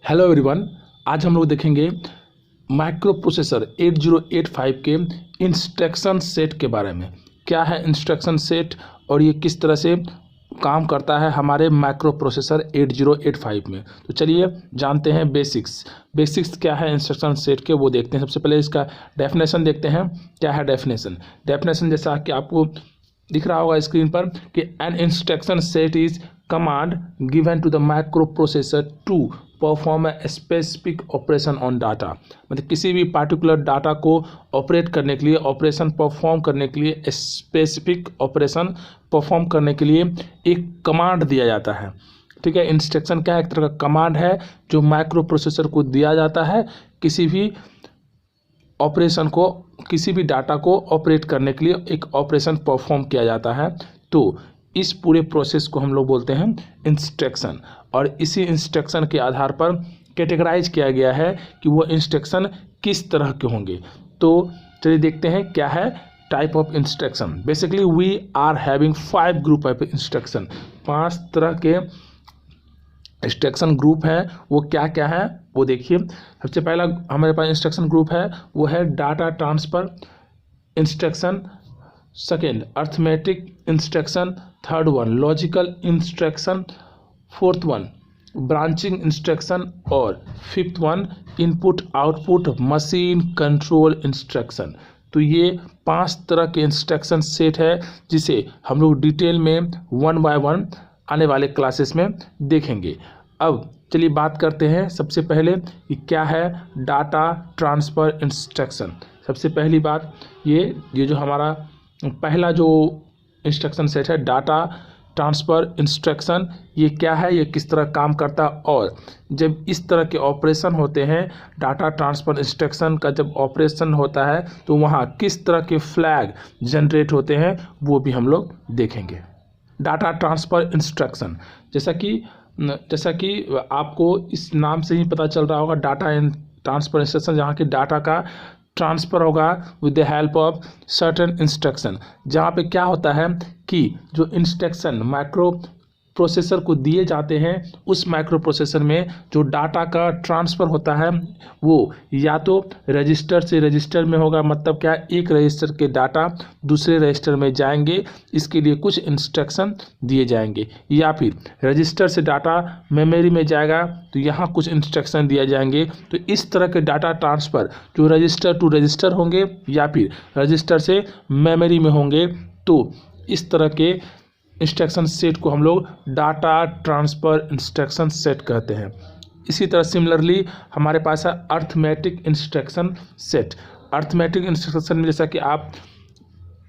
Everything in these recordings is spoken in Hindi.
हेलो एवरीवन, आज हम लोग देखेंगे माइक्रो प्रोसेसर 8085 के इंस्ट्रक्शन सेट के बारे में। क्या है इंस्ट्रक्शन सेट और ये किस तरह से काम करता है हमारे माइक्रो प्रोसेसर 8085 में। तो चलिए जानते हैं बेसिक्स क्या है इंस्ट्रक्शन सेट के, वो देखते हैं। सबसे पहले इसका डेफिनेशन देखते हैं। क्या है डेफिनेशन जैसा कि आपको दिख रहा होगा स्क्रीन पर कि an instruction set is command given to the microprocessor to perform a specific operation on data. मतलब किसी भी पार्टिकुलर डाटा को ऑपरेट करने के लिए, ऑपरेशन परफॉर्म करने के लिए, स्पेसिफिक ऑपरेशन परफॉर्म करने के लिए एक कमांड दिया जाता है। ठीक है, इंस्ट्रक्शन क्या है? एक तरह का कमांड है जो माइक्रो प्रोसेसर को दिया जाता है किसी भी ऑपरेशन को, किसी भी डाटा को ऑपरेट करने के लिए एक ऑपरेशन परफॉर्म किया जाता है। तो इस पूरे प्रोसेस को हम लोग बोलते हैं इंस्ट्रक्शन, और इसी इंस्ट्रक्शन के आधार पर कैटेगराइज किया गया है कि वो इंस्ट्रक्शन किस तरह के होंगे। तो चलिए देखते हैं क्या है type of instruction. Basically we are having 5 group of instruction. 5 तरह के इंस्ट्रक्शन ग्रुप है। वो क्या क्या है वो देखिए। सबसे पहला हमारे पास इंस्ट्रक्शन ग्रुप है वो है data transfer instruction, second arithmetic instruction, third one logical instruction, fourth one branching instruction और fifth one input output machine control instruction. तो ये 5 तरह के इंस्ट्रक्शन सेट है जिसे हम लोग डिटेल में 1 बाय 1 आने वाले क्लासेस में देखेंगे। अब चलिए बात करते हैं सबसे पहले कि क्या है डाटा ट्रांसफ़र इंस्ट्रक्शन। सबसे पहली बात ये जो हमारा पहला जो इंस्ट्रक्शन सेट है डाटा ट्रांसफ़र इंस्ट्रक्शन, ये क्या है, ये किस तरह काम करता है, और जब इस तरह के ऑपरेशन होते हैं डाटा ट्रांसफ़र इंस्ट्रक्शन का जब ऑपरेशन होता है तो वहाँ किस तरह के फ्लैग जनरेट होते हैं वो भी हम लोग देखेंगे। डाटा ट्रांसफ़र इंस्ट्रक्शन जैसा कि आपको इस नाम से ही पता चल रहा होगा, डाटा ट्रांसफ़र इंस्ट्रक्शन जहाँ की डाटा का ट्रांसफ़र होगा with the help of certain instruction. जहाँ पे क्या होता है कि जो इंस्ट्रक्शन माइक्रो प्रोसेसर को दिए जाते हैं उस माइक्रो प्रोसेसर में जो डाटा का ट्रांसफ़र होता है वो या तो रजिस्टर से रजिस्टर में होगा, मतलब क्या एक रजिस्टर के डाटा दूसरे रजिस्टर में जाएंगे, इसके लिए कुछ इंस्ट्रक्शन दिए जाएंगे, या फिर रजिस्टर से डाटा मेमोरी में जाएगा तो यहाँ कुछ इंस्ट्रक्शन दिए जाएंगे। तो इस तरह के डाटा ट्रांसफ़र जो रजिस्टर टू रजिस्टर होंगे या फिर रजिस्टर से मेमोरी में होंगे, तो इस तरह के इंस्ट्रक्शन सेट को हम लोग डाटा ट्रांसफ़र इंस्ट्रक्शन सेट कहते हैं। इसी तरह सिमिलरली हमारे पास है arithmetic instruction set. Arithmetic instruction में जैसा कि आप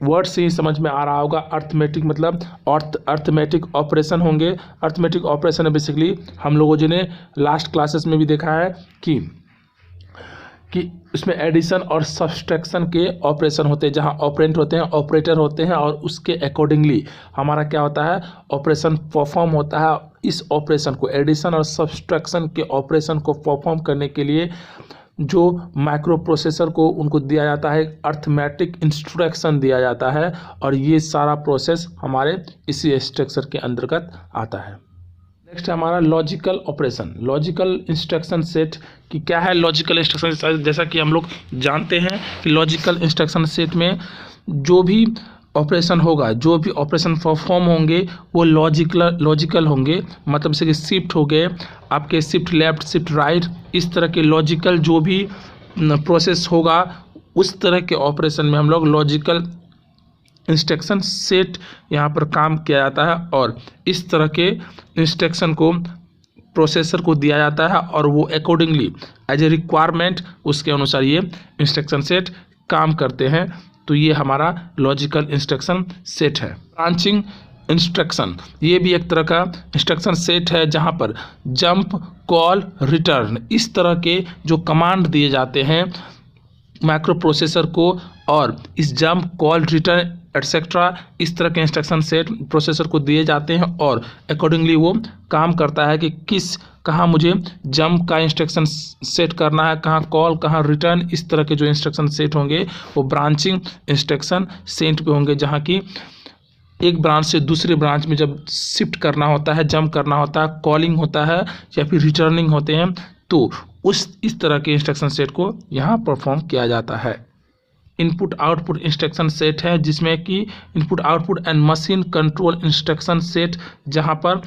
वर्ड से ही समझ में आ रहा होगा, अर्थमेटिक मतलब अर्थमेटिक ऑपरेशन होंगे। अर्थमेटिक ऑपरेशन है बेसिकली हम लोगों ने लास्ट क्लासेस में भी देखा है कि उसमें एडिशन और सब्सट्रैक्शन के ऑपरेशन होते हैं, जहां ऑपरेंट होते हैं, ऑपरेटर होते हैं, और उसके अकॉर्डिंगली हमारा क्या होता है ऑपरेशन परफॉर्म होता है। इस ऑपरेशन को एडिशन और सब्सट्रैक्शन के ऑपरेशन को परफॉर्म करने के लिए जो माइक्रो प्रोसेसर को उनको दिया जाता है अर्थमेटिक इंस्ट्रक्शन दिया जाता है, और ये सारा प्रोसेस हमारे इसी स्ट्रक्चर के अंतर्गत आता है। नेक्स्ट है हमारा logical operation, logical instruction set. कि क्या है लॉजिकल इंस्ट्रक्शन? जैसा कि हम लोग जानते हैं कि लॉजिकल इंस्ट्रक्शन सेट में जो भी ऑपरेशन होगा, जो भी ऑपरेशन परफॉर्म होंगे वो लॉजिकल होंगे। मतलब जैसे कि शिफ्ट हो गए आपके, शिफ्ट लेफ्ट, शिफ्ट राइट, इस तरह के लॉजिकल जो भी प्रोसेस होगा उस तरह के ऑपरेशन में हम लोग लॉजिकल इंस्ट्रक्शन सेट यहाँ पर काम किया जाता है, और इस तरह के इंस्ट्रक्शन को प्रोसेसर को दिया जाता है और वो अकॉर्डिंगली एज ए रिक्वायरमेंट उसके अनुसार ये इंस्ट्रक्शन सेट काम करते हैं। तो ये हमारा लॉजिकल इंस्ट्रक्शन सेट है। ब्रांचिंग इंस्ट्रक्शन ये भी एक तरह का इंस्ट्रक्शन सेट है जहाँ पर जंप, कॉल, रिटर्न इस तरह के जो कमांड दिए जाते हैं माइक्रो प्रोसेसर को, और इस जंप, कॉल, रिटर्न एटसेट्रा इस तरह के इंस्ट्रक्शन सेट प्रोसेसर को दिए जाते हैं, और अकॉर्डिंगली वो काम करता है कि कहाँ मुझे जंप का इंस्ट्रक्शन सेट करना है, कहाँ कॉल, कहाँ रिटर्न। इस तरह के जो इंस्ट्रक्शन सेट होंगे वो ब्रांचिंग इंस्ट्रक्शन सेट पे होंगे, जहाँ की एक ब्रांच से दूसरे ब्रांच में जब शिफ्ट करना होता है, जंप करना होता है, कॉलिंग होता है या फिर रिटर्निंग होते हैं, तो इस तरह के इंस्ट्रक्शन सेट को यहाँ परफॉर्म किया जाता है। इनपुट आउटपुट इंस्ट्रक्शन सेट है जिसमें कि input output and machine control instruction set, जहाँ पर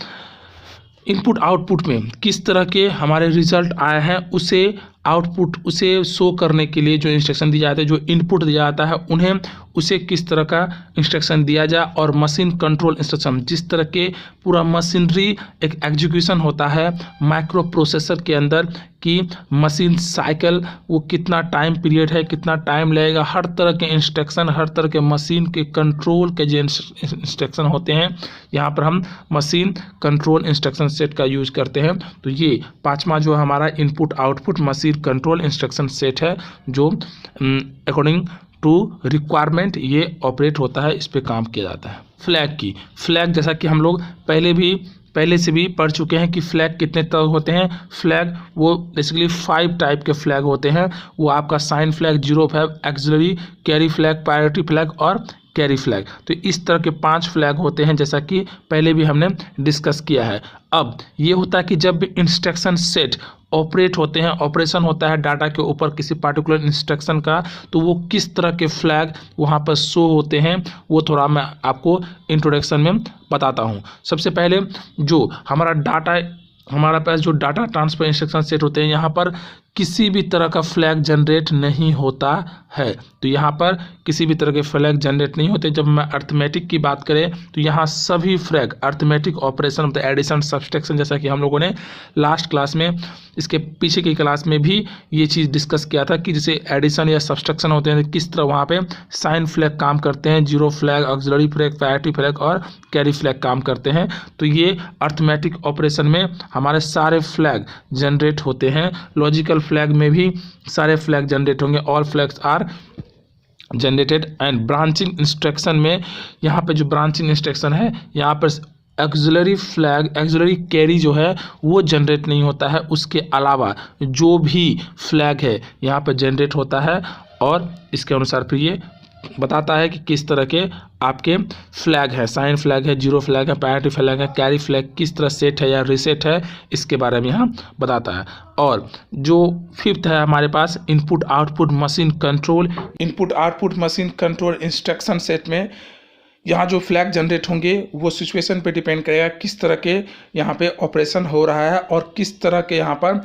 इनपुट आउटपुट में किस तरह के हमारे रिजल्ट आए हैं उसे शो करने के लिए जो इंस्ट्रक्शन दिया जाता है, जो इनपुट दिया जाता है उन्हें उसे किस तरह का इंस्ट्रक्शन दिया जाए, और मशीन कंट्रोल इंस्ट्रक्शन जिस तरह के पूरा मशीनरी एक एग्जीक्यूशन होता है माइक्रो प्रोसेसर के अंदर कि मशीन साइकिल वो कितना टाइम पीरियड है, कितना टाइम लगेगा, हर तरह के इंस्ट्रक्शन, हर तरह के मशीन के कंट्रोल के जो इंस्ट्रक्शन होते हैं यहाँ पर हम मशीन कंट्रोल इंस्ट्रक्शन सेट का यूज करते हैं। तो ये पांचवा जो हमारा input output machine control instruction set है जो अकॉर्डिंग टू रिक्वायरमेंट ये ऑपरेट होता है, इस पे काम किया जाता है। फ्लैग जैसा कि हम लोग पहले से भी पढ़ चुके हैं कि फ्लैग कितने तरह होते हैं। फ्लैग वो बेसिकली 5 टाइप के फ्लैग होते हैं। वो आपका sign flag, zero flag, auxiliary, carry flag, priority flag और कैरी फ्लैग। तो इस तरह के 5 फ्लैग होते हैं जैसा कि पहले भी हमने डिस्कस किया है। अब ये होता है कि जब भी इंस्ट्रक्शन सेट ऑपरेट होते हैं, ऑपरेशन होता है डाटा के ऊपर किसी पार्टिकुलर इंस्ट्रक्शन का, तो वो किस तरह के फ्लैग वहाँ पर शो होते हैं वो थोड़ा मैं आपको इंट्रोडक्शन में बताता हूँ। सबसे पहले जो हमारा पास जो डाटा ट्रांसफर इंस्ट्रक्शन सेट होते हैं यहाँ पर किसी भी तरह का फ्लैग जनरेट नहीं होता है। तो यहाँ पर किसी भी तरह के फ्लैग जनरेट नहीं होते। जब मैं अर्थमेटिक की बात करें तो यहाँ सभी फ्लैग अर्थमेटिक ऑपरेशन मतलब एडिशन, सब्सट्रैक्शन, जैसा कि हम लोगों ने लास्ट क्लास में, इसके पीछे की क्लास में भी ये चीज़ डिस्कस किया था कि जैसे एडिशन या सब्सट्रैक्शन होते हैं किस तरह वहाँ पे साइन फ्लैग काम करते हैं, zero flag, auxiliary flag, priority flag और कैरी फ्लैग काम करते हैं। तो ये अर्थमेटिक ऑपरेशन में हमारे सारे फ्लैग जनरेट होते हैं। लॉजिकल फ्लैग में भी सारे फ्लैग जनरेट होंगे, all flags are generated. And branching instruction में यहाँ पे जो ब्रांचिंग इंस्ट्रक्शन है यहाँ पर एक्सिलरी फ्लैग, एक्सिलरी कैरी जो है वो जनरेट नहीं होता है। उसके अलावा जो भी फ्लैग है यहाँ पर जनरेट होता है और इसके अनुसार फिर ये बताता है कि किस तरह के आपके फ्लैग है, साइन फ्लैग है, जीरो फ्लैग है, प्रायोरिटी फ्लैग है, कैरी फ्लैग किस तरह सेट है या रीसेट है, इसके बारे में यहाँ बताता है। और जो 5th है हमारे पास input output machine control. Input output machine control instruction set में यहाँ जो फ्लैग जनरेट होंगे वो सिचुएशन पे डिपेंड करेगा किस तरह के यहाँ पे ऑपरेशन हो रहा है और किस तरह के यहाँ पर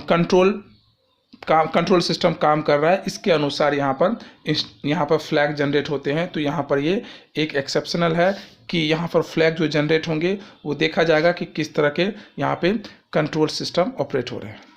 कंट्रोल सिस्टम काम कर रहा है, इसके अनुसार यहाँ पर फ्लैग जनरेट होते हैं। तो यहाँ पर ये एक एक्सेप्शनल है कि यहाँ पर फ्लैग जो जनरेट होंगे वो देखा जाएगा कि किस तरह के यहाँ पे कंट्रोल सिस्टम ऑपरेट हो रहे हैं।